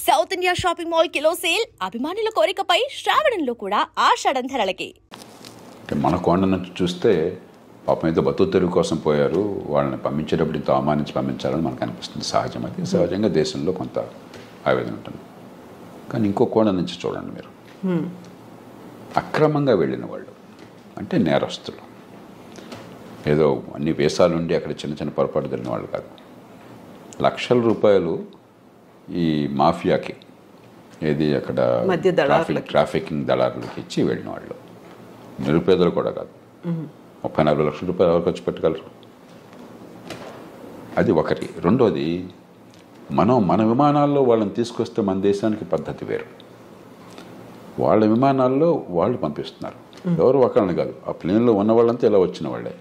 South India shopping mall kilo sale అభిమానుల కోరికపై శ్రావణంలో కూడా ఆషాఢం ధరలకి. మన కొండ నుంచి చూస్తే పాపం ఏదో బతుకు తెరువు కోసం పోయారు, వాళ్ళని పంపించేటప్పుడు ఇంత అవమానించి పంపించాలని మనకు అనిపిస్తుంది. సహజం, అది సహజంగా దేశంలో కొంత ఆవేదన ఉంటుంది. కానీ ఇంకో కోణ నుంచి చూడండి మీరు, అక్రమంగా వెళ్ళిన వాళ్ళు అంటే నేరస్తులు, ఏదో అన్ని వేసాలు ఉండి అక్కడ చిన్న చిన్న పొరపాటు జరిగిన వాళ్ళు కాదు. లక్షల రూపాయలు ఈ మాఫియాకి, ఏది అక్కడ ట్రాఫికింగ్ దళారులకి ఇచ్చి వెళ్ళిన వాళ్ళు, నిరుపేదలు కూడా కాదు. 30-40 లక్షల రూపాయలు ఎవరు ఖర్చు పెట్టగలరు? అది ఒకటి. రెండోది, మన విమానాల్లో వాళ్ళని తీసుకొస్తే మన దేశానికి పద్ధతి వేరు. వాళ్ళ విమానాల్లో వాళ్ళు పంపిస్తున్నారు, ఎవరు ఒకళ్ళని కాదు. ఆ ప్లేన్లో ఉన్న వాళ్ళంతా ఇలా వచ్చిన వాళ్ళే.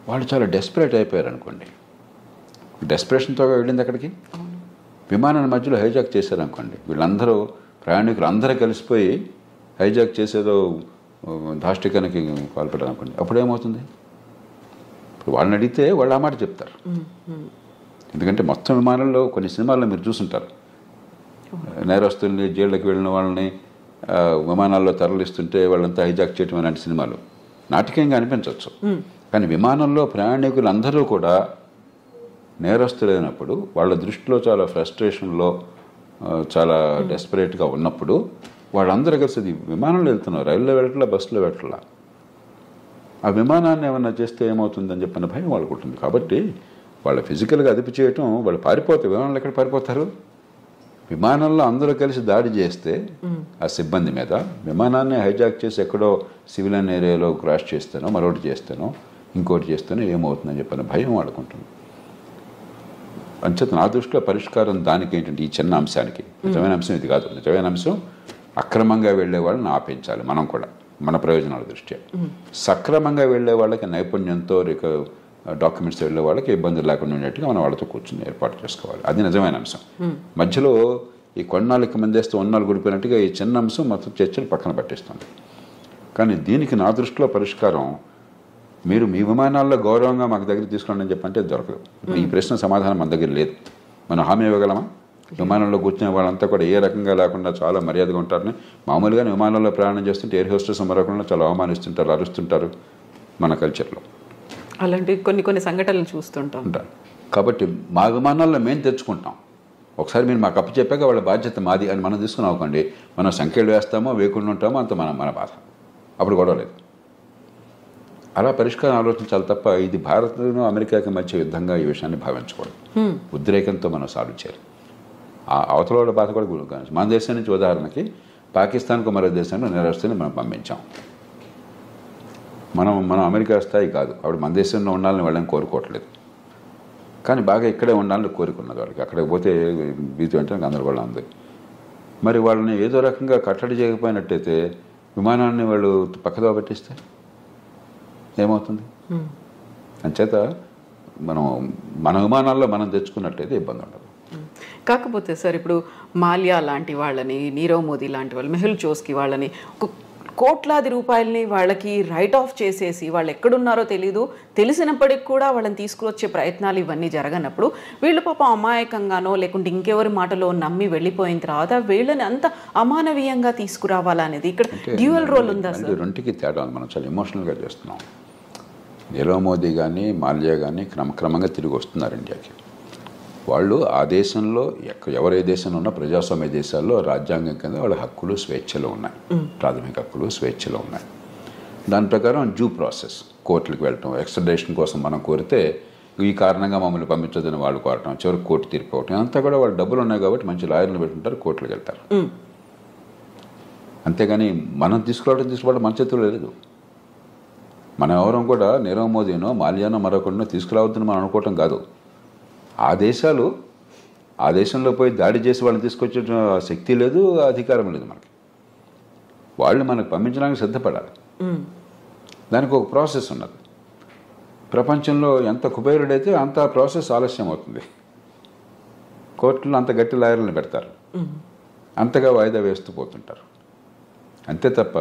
వాళ్ళు చాలా డెస్పరేట్ అయిపోయారు అనుకోండి. డెస్పరేషన్తో వెళ్ళింది అక్కడికి. విమానాన్ని మధ్యలో హైజాక్ చేశారనుకోండి, వీళ్ళందరూ ప్రయాణికులు అందరూ కలిసిపోయి హైజాక్ చేసేదో దాష్టికానికి పాల్పడారు అనుకోండి, అప్పుడేమవుతుంది? ఇప్పుడు వాళ్ళని అడిగితే వాళ్ళు ఆ మాట చెప్తారు. ఎందుకంటే మొత్తం విమానంలో కొన్ని సినిమాల్లో మీరు చూసుంటారు, నేరస్తుల్ని జైళ్ళకి వెళ్ళిన వాళ్ళని విమానాల్లో తరలిస్తుంటే వాళ్ళంతా హైజాక్ చేయటం అలాంటి సినిమాలు నాటకీయంగా అనిపించవచ్చు. కానీ విమానంలో ప్రయాణికులు అందరూ కూడా నేరస్తులైనప్పుడు, వాళ్ళ దృష్టిలో చాలా ఫ్రస్ట్రేషన్లో, చాలా డెస్పరేట్గా ఉన్నప్పుడు వాళ్ళందరూ కలిసి విమానంలో వెళ్తున్నారు, రైల్లో వెళ్ళట్లా, బస్సులో వెళ్ళట్లా. ఆ విమానాన్ని ఏమన్నా చేస్తే ఏమవుతుందని చెప్పిన భయం వాళ్ళకు ఉంటుంది. కాబట్టి వాళ్ళు ఫిజికల్గా అదుపు చేయటం, వాళ్ళు పారిపోతారు. విమానంలో ఎక్కడ పారిపోతారు? విమానంలో అందరూ కలిసి దాడి చేస్తే ఆ సిబ్బంది మీద, విమానాన్ని హైజాక్ చేసి ఎక్కడో సివిలియన్ ఏరియాలో క్రాష్ చేస్తానో, మరొకటి చేస్తానో, ఇంకోటి చేస్తానో ఏమవుతుందని చెప్పిన భయం వాళ్ళకుంటుంది. అంచేత నా దృష్టిలో పరిష్కారం దానికి ఏంటంటే, ఈ చిన్న అంశానికి, నిజమైన అంశం ఇది కాదు. నిజమైన అంశం అక్రమంగా వెళ్ళే వాళ్ళని ఆపించాలి. మనం కూడా మన ప్రయోజనాల దృష్ట్యా. సక్రమంగా వెళ్ళే వాళ్ళకి నైపుణ్యంతో డాక్యుమెంట్స్ వెళ్ళే వాళ్ళకి ఇబ్బందులు లేకుండా ఉండేట్టుగా మనం వాళ్ళతో కూర్చొని ఏర్పాటు చేసుకోవాలి. అది నిజమైన అంశం. మధ్యలో ఈ కొన్నాళ్ళకి మందేస్తే ఉన్నాళ్ళు గుడిపోయినట్టుగా ఈ చిన్న అంశం మొత్తం చర్చలు పక్కన పట్టేస్తుంది. కానీ దీనికి నా దృష్టిలో పరిష్కారం, మీరు మీ విమానాల్లో గౌరవంగా మాకు దగ్గర తీసుకోండి అని చెప్పంటే దొరకదు. ఈ ప్రశ్న సమాధానం మన దగ్గర లేదు. మనం హామీ ఇవ్వగలమా? విమానంలో కూర్చునే వాళ్ళంతా కూడా ఏ రకంగా లేకుండా చాలా మర్యాదగా ఉంటారని. మామూలుగానే విమానంలో ప్రయాణం చేస్తుంటే ఎయిర్ హోస్టెస్ మరొకకుండా చాలా అవమానిస్తుంటారు, అరుస్తుంటారు మన కల్చర్లో. అలాంటి కొన్ని సంఘటనలు చూస్తుంటాం. కాబట్టి మా విమానాల్లో మేము తెచ్చుకుంటాం. ఒకసారి మీరు మాకు అప్పు చెప్పాక వాళ్ళ బాధ్యత మాది అని మనం తీసుకుని అవ్వకండి. మనం సంఖ్యలు వేస్తామో వేయకుండా ఉంటామో అంత మన బాధ. అప్పుడు గొడవ లేదు. అలా పరిష్కారం ఆలోచించాలి తప్ప ఇది భారత్ను అమెరికాకి మధ్య యుద్ధంగా ఈ విషయాన్ని భావించకూడదు. ఉద్రేకంతో మనం సాల్వ్ చేయాలి. ఆ అవతల వాళ్ళ బాధ కూడా గురించి. మన దేశం నుంచి ఉదాహరణకి పాకిస్తాన్కు మరో దేశంలో నేరస్తుని మనం పంపించాం. మనం అమెరికా స్థాయి కాదు. అప్పుడు మన దేశంలో ఉండాలని వాళ్ళని కోరుకోవట్లేదు. కానీ బాగా ఇక్కడే ఉండాలని కోరుకున్నది వాళ్ళకి. అక్కడికి పోతే బీతి వెంటనే గందరగోళం ఉంది. మరి వాళ్ళని ఏదో రకంగా కట్టడి చేయకపోయినట్టయితే, విమానాన్ని వాళ్ళు పక్కదో పెట్టిస్తే ఏమవుతుంది? అంచేత మన విమానాల్లో మనం తెచ్చుకున్నట్టయితే ఇబ్బంది ఉండదు. కాకపోతే సార్, ఇప్పుడు మాల్యా లాంటి వాళ్ళని, నీరవ్ మోదీ లాంటి వాళ్ళు, మెహుల్ చోస్కి వాళ్ళని కోట్లాది రూపాయలని వాళ్ళకి రైట్ ఆఫ్ చేసేసి, వాళ్ళు ఎక్కడున్నారో తెలీదు, తెలిసినప్పటికి కూడా వాళ్ళని తీసుకువచ్చే ప్రయత్నాలు ఇవన్నీ జరగనప్పుడు, వీళ్ళు పాపం అమాయకంగానో లేకుంటే ఇంకెవరి మాటలో నమ్మి వెళ్ళిపోయిన తర్వాత వీళ్ళని అంత అమానవీయంగా తీసుకురావాలనేది ఇక్కడ డ్యూయల్ రోల్ ఉందా సార్? రెండుకి తేడా ఉంది. మనం చాలా ఎమోషనల్గా చేస్తున్నాం. నీరవ్ మోదీ కానీ మాల్యా కానీ క్రమక్రమంగా తిరిగి వస్తున్నారు ఇండియాకి. వాళ్ళు ఆ దేశంలో ఎవరే దేశంలో ఉన్నా, ప్రజాస్వామ్య దేశాల్లో రాజ్యాంగం కింద వాళ్ళ హక్కులు స్వేచ్ఛలు ఉన్నాయి, ప్రాథమిక హక్కులు స్వేచ్ఛలు ఉన్నాయి. దాని ప్రకారం డ్యూ ప్రాసెస్, కోర్టులకు వెళ్ళటం, ఎక్స్ట్రడిషన్ కోసం మనం కోరితే ఈ కారణంగా మమ్మల్ని పంపించదని వాళ్ళు కోరటం, చివరికి కోర్టు తీర్పు అవటం, అంతా కూడా వాళ్ళు డబ్బులు ఉన్నాయి కాబట్టి మంచి లాయర్లు పెట్టుకుంటారు, కోర్టులకు వెళ్తారు. అంతేగాని మనం తీసుకోవడం మన చేతుల్లో లేదు. మనం ఎవరం కూడా నీరవ్ మోదీనో మాల్యానో మరొకరినో తీసుకురావద్దని మనం అనుకోవటం కాదు. ఆ దేశంలో పోయి దాడి చేసి వాళ్ళని తీసుకొచ్చే శక్తి లేదు, అధికారం లేదు మనకి. వాళ్ళు మనకు పంపించడానికి సిద్ధపడాలి. దానికి ఒక ప్రాసెస్ ఉన్నది. ప్రపంచంలో ఎంత కుబేరుడైతే అంత ప్రాసెస్ ఆలస్యం అవుతుంది. కోర్టులో అంత గట్టి లాయర్లను పెడతారు, అంతగా వాయిదా వేస్తూ పోతుంటారు. అంతే తప్ప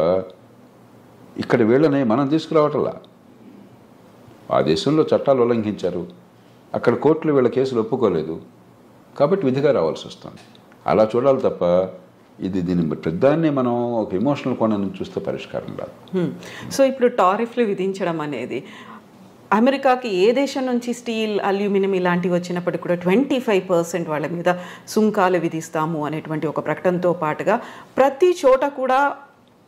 ఇక్కడ వీళ్ళని మనం తీసుకురావటంలా. ఆ దేశంలో చట్టాలు ఉల్లంఘించారు, అక్కడ కోర్టులు వీళ్ళ కేసులు ఒప్పుకోలేదు, కాబట్టి విధిగా రావాల్సి వస్తుంది. అలా చూడాలి తప్ప దీని ప్రధాన్ని మనం ఒక ఎమోషనల్ కోణం నుంచి చూస్తే పరిష్కారం రాదు. సో ఇప్పుడు టారిఫ్లు విధించడం అనేది అమెరికాకి ఏ దేశం నుంచి స్టీల్, అల్యూమినియం ఇలాంటివి వచ్చినప్పటికీ కూడా 25% వాళ్ళ మీద సుంకాలు విధిస్తాము అనేటువంటి ఒక ప్రకటనతో పాటుగా ప్రతి చోట కూడా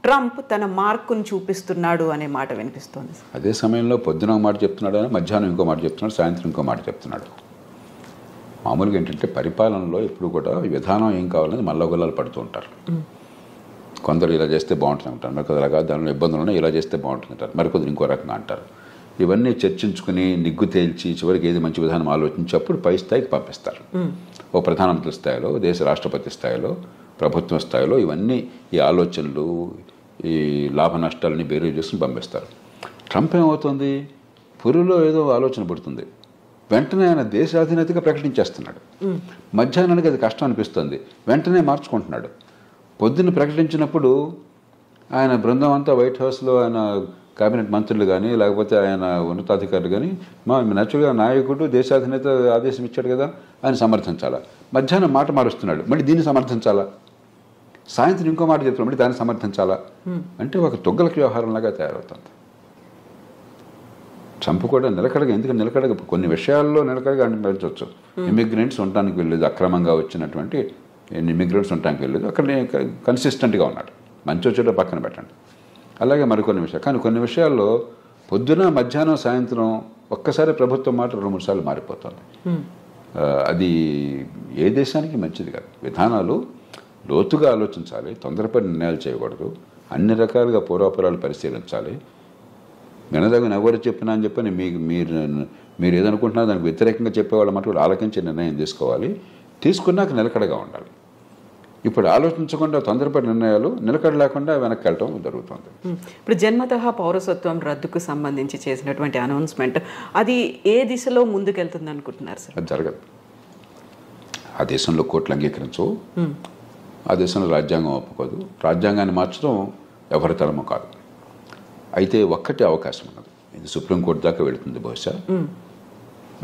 ట్రంప్ తన మార్కును చూపిస్తున్నాడు అనే మాట వినిపిస్తోంది. అదే సమయంలో పొద్దున ఒక మాట చెప్తున్నాడు, మధ్యాహ్నం ఇంకో మాట చెప్తున్నాడు, సాయంత్రం ఇంకో మాట చెప్తున్నాడు. మామూలుగా ఏంటంటే పరిపాలనలో ఎప్పుడు కూడా విధానం ఏం కావాలని మల్లగొల్లాలు పడుతూ ఉంటారు. కొందరు ఇలా చేస్తే బాగుంటుంది అంటారు, మరికొందరు అలాగా దానిలో ఇబ్బందులు ఉన్నాయి, ఇలా చేస్తే బాగుంటుంది అంటారు, మరికొందరు ఇంకో రకంగా అంటారు. ఇవన్నీ చర్చించుకుని నిగ్గు తేల్చి చివరికి ఏది మంచి విధానం ఆలోచించి అప్పుడు పై స్థాయికి పంపిస్తారు. ఓ ప్రధానమంత్రి స్థాయిలో, దేశ రాష్ట్రపతి స్థాయిలో, ప్రభుత్వం స్థాయిలో ఇవన్నీ ఈ ఆలోచనలు, ఈ లాభ నష్టాలని బేరీ చేసుకుని పంపిస్తారు. ట్రంప్ ఏమవుతుంది, పురిలో ఏదో ఆలోచన పడుతుంది, వెంటనే ఆయన దేశాధినేతగా ప్రకటించేస్తున్నాడు. మధ్యాహ్నానికి అది కష్టం అనిపిస్తుంది, వెంటనే మార్చుకుంటున్నాడు. పొద్దున్న ప్రకటించినప్పుడు ఆయన బృందం అంతా వైట్ హౌస్లో ఆయన కేబినెట్ మంత్రులు కానీ లేకపోతే ఆయన ఉన్నతాధికారులు కానీ మా నేచురల్గా నాయకుడు దేశాధినేత ఆదేశం ఇచ్చాడు కదా ఆయన సమర్థించాలా. మధ్యాహ్నం మాట మారుస్తున్నాడు, మళ్ళీ దీన్ని సమర్థించాలా. సాయంత్రం ఇంకో మాట చెప్తున్నాడు, మళ్ళీ దాన్ని సమర్థించాలా. అంటే ఒక తొగ్గలకి వ్యవహారంలాగా తయారవుతుంది. ట్రంప్ కూడా నిలకడగా, ఎందుకంటే నిలకడగా కొన్ని విషయాల్లో నిలకడగా అనిపించవచ్చు. ఇమిగ్రెంట్స్ ఉండటానికి వెళ్ళలేదు, అక్రమంగా వచ్చినటువంటి ఇమిగ్రెంట్స్ ఉండటానికి వెళ్ళలేదు, అక్కడ కన్సిస్టెంట్గా ఉన్నాడు. మంచి వచ్చేటో పక్కన పెట్టండి. అలాగే మరికొన్ని విషయాలు, కానీ కొన్ని విషయాల్లో పొద్దున మధ్యాహ్నం సాయంత్రం ఒక్కసారి ప్రభుత్వం మాట 2-3 సార్లు మారిపోతుంది. అది ఏ దేశానికి మంచిది కాదు. విధానాలు లోతుగా ఆలోచించాలి, తొందరపడి నిర్ణయాలు చేయకూడదు, అన్ని రకాలుగా పూర్వాపురాలు పరిశీలించాలి. వినదగిన ఎవరు చెప్పినా అని చెప్పని మీరు ఏదనుకుంటున్నా దానికి వ్యతిరేకంగా చెప్పేవాళ్ళ మటుకు ఆలోచించి నిర్ణయం తీసుకోవాలి. తీసుకున్నాక నిలకడగా ఉండాలి. ఇప్పుడు ఆలోచించకుండా తొందరపడి నిర్ణయాలు, నిలకడ లేకుండా వెనక్కి వెళ్ళటం జరుగుతుంది. ఇప్పుడు జన్మతః పౌరసత్వం రద్దుకు సంబంధించి చేసినటువంటి అనౌన్స్మెంట్ అది ఏ దిశలో ముందుకెళ్తుంది అనుకుంటున్నారు సార్? అది జరగదు. ఆ దేశంలో కోర్టులు అంగీకరించవు, ఆ దేశంలో రాజ్యాంగం ఒప్పుకోదు, రాజ్యాంగాన్ని మార్చడం ఎవరి తరమో కాదు. అయితే ఒక్కటే అవకాశం ఉన్నది, ఇది సుప్రీంకోర్టు దాకా వెళుతుంది. బహుశా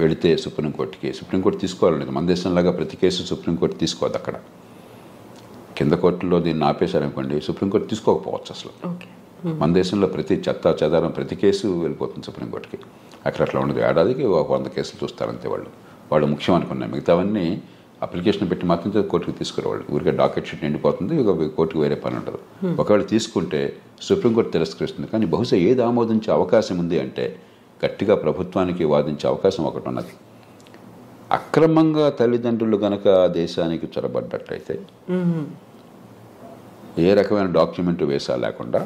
వెళితే సుప్రీంకోర్టు తీసుకోవాలనేది. మన దేశంలాగా ప్రతి కేసు సుప్రీంకోర్టు తీసుకోవద్దు. అక్కడ కింద కోర్టులో దీన్ని ఆపేశారనుకోండి, సుప్రీంకోర్టు తీసుకోకపోవచ్చు అసలు. మన దేశంలో ప్రతి చెత్త చెదారం ప్రతి కేసు వెళ్ళిపోతుంది సుప్రీంకోర్టుకి. అక్కడ అట్లా ఉండదు. ఏడాదికి 100 కేసులు చూస్తారంతే. వాళ్ళు ముఖ్యం అనుకున్నాయి, మిగతావన్నీ అప్లికేషన్ పెట్టి మాత్రం కోర్టుకు తీసుకురావాలి. ఊరికే డాకెట్ షీట్ నిండిపోతుంది, కోర్టుకు వేరే పని ఉండదు. ఒకవేళ తీసుకుంటే సుప్రీంకోర్టు తిరస్కరిస్తుంది. కానీ బహుశా ఏది ఆమోదించే అవకాశం ఉంది అంటే గట్టిగా ప్రభుత్వానికి వాదించే అవకాశం ఒకటి ఉన్నది. అక్రమంగా తల్లిదండ్రులు గనక దేశానికి చొరబడ్డట్టయితే, ఏ రకమైన డాక్యుమెంట్ వేసా లేకుండా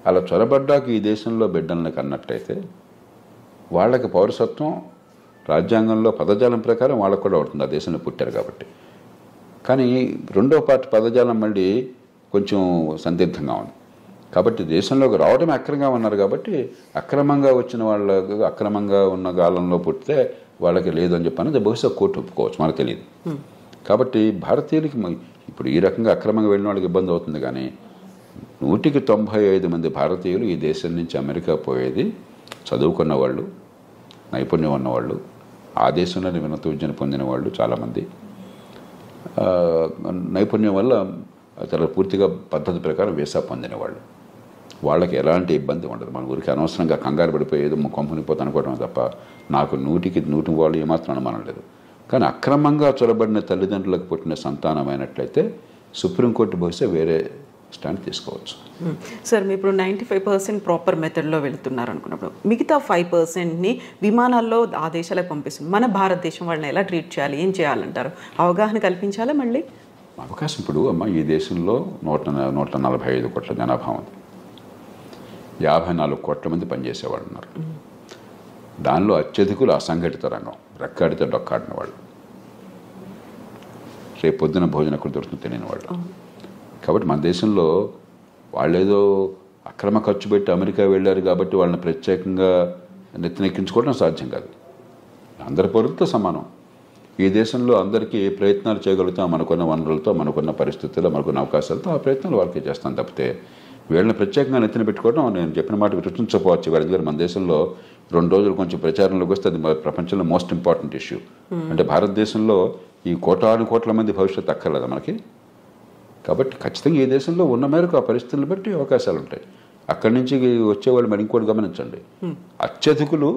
అలా చొరబడ్డాక ఈ దేశంలో బిడ్డలను కన్నట్టయితే వాళ్ళకి పౌరసత్వం రాజ్యాంగంలో పదజాలం ప్రకారం వాళ్ళకు కూడా అవుతుంది, ఆ దేశంలో పుట్టారు కాబట్టి. కానీ రెండో పార్ట్ పదజాలం మళ్ళీ కొంచెం సందిగ్ధంగా ఉంది. కాబట్టి దేశంలోకి రావడమే అక్రమంగా ఉన్నారు కాబట్టి అక్రమంగా వచ్చిన వాళ్ళకు, అక్రమంగా ఉన్న కాలంలో పుట్టితే వాళ్ళకి లేదు అని చెప్పని బహుశా కోర్టు ఒప్పుకోవచ్చు, మనకు తెలియదు. కాబట్టి భారతీయులకి ఇప్పుడు ఈ రకంగా అక్రమంగా వెళ్ళిన వాళ్ళకి ఇబ్బంది అవుతుంది. కానీ 195 మంది భారతీయులు ఈ దేశం నుంచి అమెరికా పోయేది చదువుకున్న వాళ్ళు, నైపుణ్యం ఉన్నవాళ్ళు, ఆ దేశంలోనే ఉన్నత విద్యను పొందిన వాళ్ళు చాలామంది, నైపుణ్యం వల్ల చాలా పూర్తిగా పద్ధతి ప్రకారం వీసా పొందిన వాళ్ళు. వాళ్ళకి ఎలాంటి ఇబ్బంది ఉండదు. మన ఊరికి అనవసరంగా కంగారు పడిపోయి ఏదో కంపెనీపోతే అనుకోవడం తప్ప నాకు 100కి వాళ్ళు ఏమాత్రం అనుమానం లేదు. కానీ అక్రమంగా చొరబడిన తల్లిదండ్రులకు పుట్టిన సంతానమైనట్లయితే సుప్రీంకోర్టు బహుశా వేరే స్టాండ్ తీసుకోవచ్చు. సార్, మీరు ఇప్పుడు 95% ప్రాపర్ మెథడ్లో వెళుతున్నారు అనుకున్నప్పుడు మిగతా 5%ని విమానాల్లో ఆ దేశాలకు పంపిస్తుంది. మన భారతదేశం వాళ్ళని ఎలా ట్రీట్ చేయాలి, ఏం చేయాలంటారు? అవగాహన కల్పించాలా? మళ్ళీ అవకాశం ఇప్పుడు ఈ దేశంలో 145 కోట్ల జనాభా ఉంది, 54 కోట్ల మంది పనిచేసేవాళ్ళు ఉన్నారు. దానిలో అత్యధికులు అసంఘటిత రంగం, రెక్కాడితే డొక్కాడిన వాళ్ళు, రేపు పొద్దున భోజనం ఎక్కడ దొరుకుతుందో తెలియని వాళ్ళు. కాబట్టి మన దేశంలో వాళ్ళేదో అక్రమ ఖర్చు పెట్టి అమెరికా వెళ్ళారు కాబట్టి వాళ్ళని ప్రత్యేకంగా నెత్తినెక్కించుకోవడం సాధ్యం కాదు. అందరి పౌరులతో సమానం. ఈ దేశంలో అందరికీ ఏ ప్రయత్నాలు చేయగలుగుతాం మనకున్న వనరులతో, మనకున్న పరిస్థితుల్లో, మనకున్న అవకాశాలతో ఆ ప్రయత్నాలు వాళ్ళకి చేస్తాం తప్పితే వీళ్ళని ప్రత్యేకంగా నెత్తిన పెట్టుకోవడం నేను చెప్పిన మాట రుచించకపోవచ్చు. ఎందుకంటే మన దేశంలో 2 రోజులు కొంచెం ప్రచారంలోకి వస్తే అది ప్రపంచంలో మోస్ట్ ఇంపార్టెంట్ ఇష్యూ. అంటే భారతదేశంలో ఈ కోట్ల మంది భవిష్యత్తు అక్కర్లేదా మనకి? కాబట్టి ఖచ్చితంగా ఈ దేశంలో ఉన్న మేరకు ఆ పరిస్థితులను బట్టి అవకాశాలు ఉంటాయి. అక్కడి నుంచి వచ్చేవాళ్ళు మరి ఇంకోటి గమనించండి, అత్యధికులు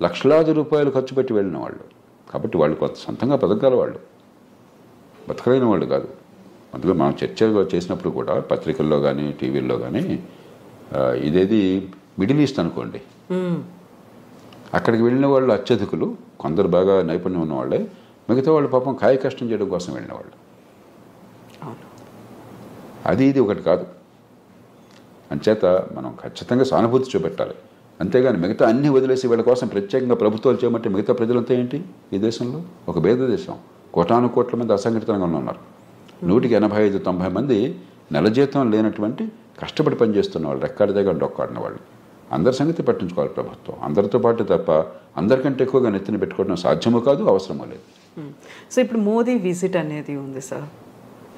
లక్షలాది రూపాయలు ఖర్చు పెట్టి వెళ్ళిన వాళ్ళు. కాబట్టి వాళ్ళు కొంత సొంతంగా బతకగల వాళ్ళు, బతకలేని వాళ్ళు కాదు. అందులో మనం చర్చలు చేసినప్పుడు కూడా పత్రికల్లో కానీ టీవీల్లో కానీ ఇదేది మిడిల్ ఈస్ట్ అనుకోండి, అక్కడికి వెళ్ళిన వాళ్ళు అత్యధికులు, కొందరు బాగా నైపుణ్యం ఉన్నవాళ్ళే, మిగతా వాళ్ళు పాపం కాయ కష్టం చేయడం కోసం వెళ్ళిన వాళ్ళు. అది ఇది ఒకటి కాదు. అంచేత మనం ఖచ్చితంగా సానుభూతి చూపెట్టాలి. అంతేగాని మిగతా అన్ని వదిలేసి వీళ్ళ కోసం ప్రత్యేకంగా ప్రభుత్వాలు చేయమంటే మిగతా ప్రజలంతా ఏంటి? ఈ దేశంలో ఒక భేద దేశం, కోట్ల మంది అసంఘటితంగా ఉన్నారు. 185-90 మంది నెల జీతం లేనటువంటి కష్టపడి పనిచేస్తున్న వాళ్ళు, రెక్కాడి దగ్గర డొక్కాడిన వాళ్ళు. అందరి సంగతి పట్టించుకోవాలి ప్రభుత్వం, అందరితో పాటు తప్ప అందరికంటే ఎక్కువగా నెత్తిన పెట్టుకోవడం సాధ్యమూ కాదు, అవసరమూ లేదు. సో ఇప్పుడు మోదీ విజిట్ అనేది ఉంది సార్,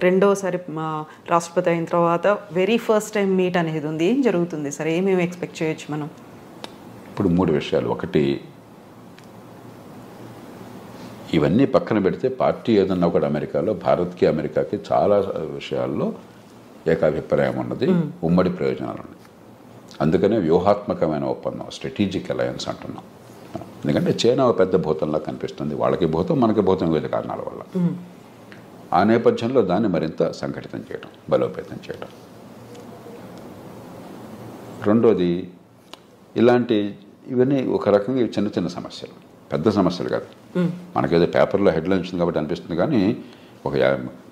రెండోసారి రాష్ట్రపతి అయిన తర్వాత వెరీ ఫస్ట్ టైం మీట్ అనేది ఉంది. ఏం జరుగుతుంది సార్? ఏమేమి ఎక్స్పెక్ట్ చేయొచ్చు మనం? ఇప్పుడు 3 విషయాలు. ఒకటి, ఇవన్నీ పక్కన పెడితే పార్టీ ఏదన్నా ఒకటి అమెరికాలో భారత్కి అమెరికాకి చాలా విషయాల్లో ఏకాభిప్రాయం ఉన్నది, ఉమ్మడి ప్రయోజనాలు ఉన్నాయి. అందుకనే వ్యూహాత్మకమైన ఒప్పందం, స్ట్రాటజిక్ అలయన్స్ అంటున్నాం. ఎందుకంటే చైనా పెద్ద భూతంలా కనిపిస్తుంది, వాళ్ళకి భూతం మనకి భూతం, వివిధ కారణాల వల్ల. ఆ నేపథ్యంలో దాన్ని మరింత సంఘటితం చేయడం, బలోపేతం చేయడం. రెండోది, ఇవన్నీ ఒక రకంగా చిన్న చిన్న సమస్యలు, పెద్ద సమస్యలు కాదు. మనకేదో పేపర్లో హెడ్లైన్ వచ్చింది కాబట్టి అనిపిస్తుంది, కానీ ఒక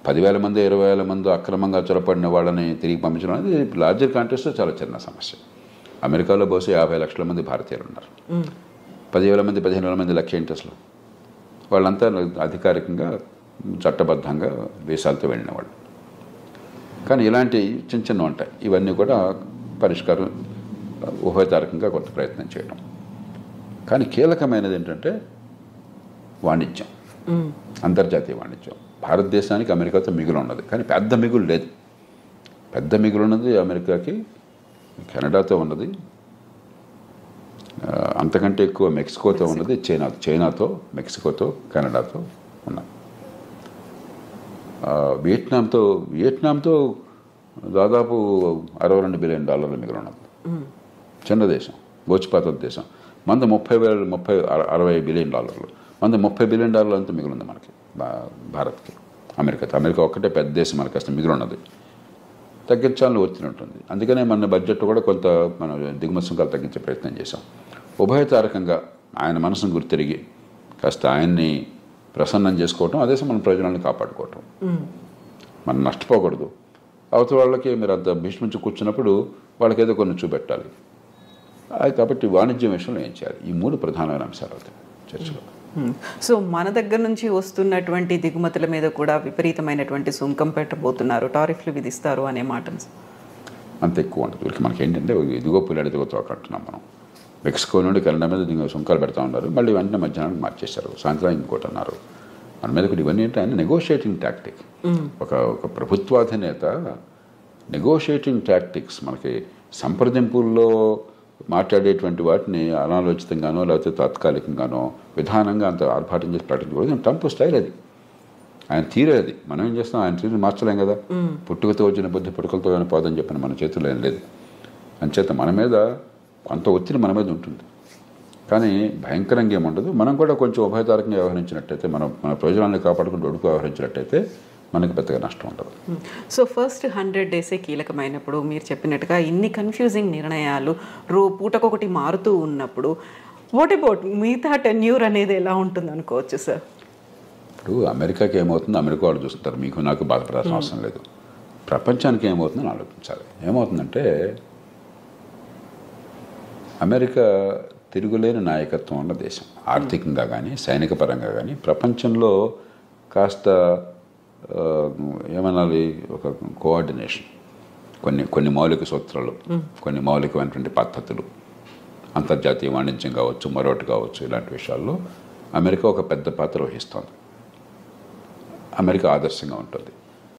10,000 మంది 20,000 మంది అక్రమంగా చొరపడిన వాళ్ళని తిరిగి పంపించడం అనేది లార్జర్ కాంటెక్స్ట్లో చాలా చిన్న సమస్య. అమెరికాలో బహుశా 50 లక్షల మంది భారతీయులు ఉన్నారు. 10,000 మంది 15,000 మంది లక్ష ఏంటి అసలు? వాళ్ళంతా అధికారికంగా చట్టబద్ధంగా వీసాలతో వెళ్ళిన వాళ్ళు. కానీ ఇలాంటి చిన్న చిన్న ఉంటాయి. ఇవన్నీ కూడా పరిష్కారం ఉభయతారకంగా కొంత ప్రయత్నం చేయడం. కానీ కీలకమైనది ఏంటంటే వాణిజ్యం, అంతర్జాతీయ వాణిజ్యం. భారతదేశానికి అమెరికాతో మిగులు ఉన్నది, కానీ పెద్ద మిగులు లేదు. పెద్ద మిగులు ఉన్నది అమెరికాకి కెనడాతో ఉన్నది, అంతకంటే ఎక్కువ మెక్సికోతో ఉన్నది, చైనాతో, మెక్సికోతో, కెనడాతో ఉన్నది. వియట్నాంతో దాదాపు $62 బిలియన్ మిగులు ఉన్నది. చిన్న దేశం, గోచిపాత దేశం. మంది 60 బిలియన్ డాలర్లు, మంది $30 బిలియన్ అంతా మిగులుంది మనకి, భారత్కి. అమెరికా ఒక్కటే పెద్ద దేశం, మనకి అసలు మిగులు ఉన్నది. తగ్గించాలని ఒత్తిడి ఉంటుంది. అందుకనే మన బడ్జెట్ కూడా కొంత మనం దిగుమతి సుంకాలు తగ్గించే ప్రయత్నం చేశాం. ఉభయతారకంగా ఆయన మనసును గుర్తిరిగి కాస్త ఆయన్ని ప్రసన్నం చేసుకోవటం, అదే మన ప్రయోజనాలను కాపాడుకోవటం. మనం నష్టపోకూడదు. అవతల వాళ్ళకి మీరు అంత భీష్మించి కూర్చున్నప్పుడు వాళ్ళకి ఏదో కొన్ని చూపెట్టాలి. కాబట్టి వాణిజ్యం విషయంలో ఏం చేయాలి? ఈ 3 ప్రధానమైన అంశాలు అవుతాయి చర్చలో. సో మన దగ్గర నుంచి వస్తున్నటువంటి దిగుమతుల మీద కూడా విపరీతమైనటువంటి సుంకం పెట్టబోతున్నారు, టారిఫ్లు విధిస్తారు అనే మాట అంత ఎక్కువ ఉండదు. వీళ్ళకి మనకి ఏంటంటే ఇదిగో పుల్లాడి ఇదిగో తోకంటున్నాం మనం. మెక్సికో నుండి కెనడా మీద సుంకాలు పెడతా ఉన్నారు, మళ్ళీ వెంటనే మధ్యాహ్నానికి మార్చేశారు, సాయంత్రం ఇంకోటి అన్నారు. మన మీద కూడా ఇవన్నీ ఏంటి ఆయన నెగోషియేటింగ్ టాక్టిక్. ఒక ప్రభుత్వాధినేత నెగోషియేటింగ్ టాక్టిక్స్, మనకి సంప్రదింపుల్లో మాట్లాడేటువంటి వాటిని అనాలోచితంగానో లేకపోతే తాత్కాలికంగానో విధానంగా అంత ఆర్భాటం చేసి ప్రకటించకూడదు. ట్రంప్ స్టైల్ అది, ఆయన తీరే అది. మనం ఏం చేస్తాం? ఆయన తీరు మార్చలేం కదా. పుట్టుకతో వచ్చిన బుద్ధి పుట్టుకలతో కానీ పోదని చెప్పిన మన చేతుల్లో ఏం లేదు. అంచేత మన మీద కొంత ఒత్తిడి మన మీద ఉంటుంది, కానీ భయంకరంగా ఏముండదు. మనం కూడా కొంచెం ఉభయతారకంగా వ్యవహరించినట్టయితే, మన ప్రయోజనాన్ని కాపాడుకుంటూ ఒడుకు వ్యవహరించినట్టయితే మనకి పెద్దగా నష్టం ఉండదు. సో ఫస్ట్ 100 డేసే కీలకమైనప్పుడు మీరు చెప్పినట్టుగా ఇన్ని కన్ఫ్యూజింగ్ నిర్ణయాలు పూటకొకటి మారుతూ ఉన్నప్పుడు వాట్ అబౌట్ మిగతా టెన్యూర్ అనేది ఎలా ఉంటుంది అనుకోవచ్చు సార్? ఇప్పుడు అమెరికాకి ఏమవుతుందో అమెరికా వాళ్ళు చూస్తుంటారు, మీకు నాకు బాధపడాల్సిన అవసరం లేదు. ప్రపంచానికి ఏమవుతుందని ఆలోచించాలి. ఏమవుతుందంటే అమెరికా తిరుగులేని నాయకత్వం ఉన్న దేశం, ఆర్థికంగా కానీ సైనిక పరంగా కానీ. ప్రపంచంలో కాస్త ఏమనాలి, ఒక కోఆర్డినేషన్, కొన్ని మౌలిక సూత్రాలు, కొన్ని మౌలికమైనటువంటి పద్ధతులు, అంతర్జాతీయ వాణిజ్యం కావచ్చు, మరొకటి కావచ్చు, ఇలాంటి విషయాల్లో అమెరికా ఒక పెద్ద పాత్ర వహిస్తోంది. అమెరికా ఆదర్శంగా ఉంటుంది.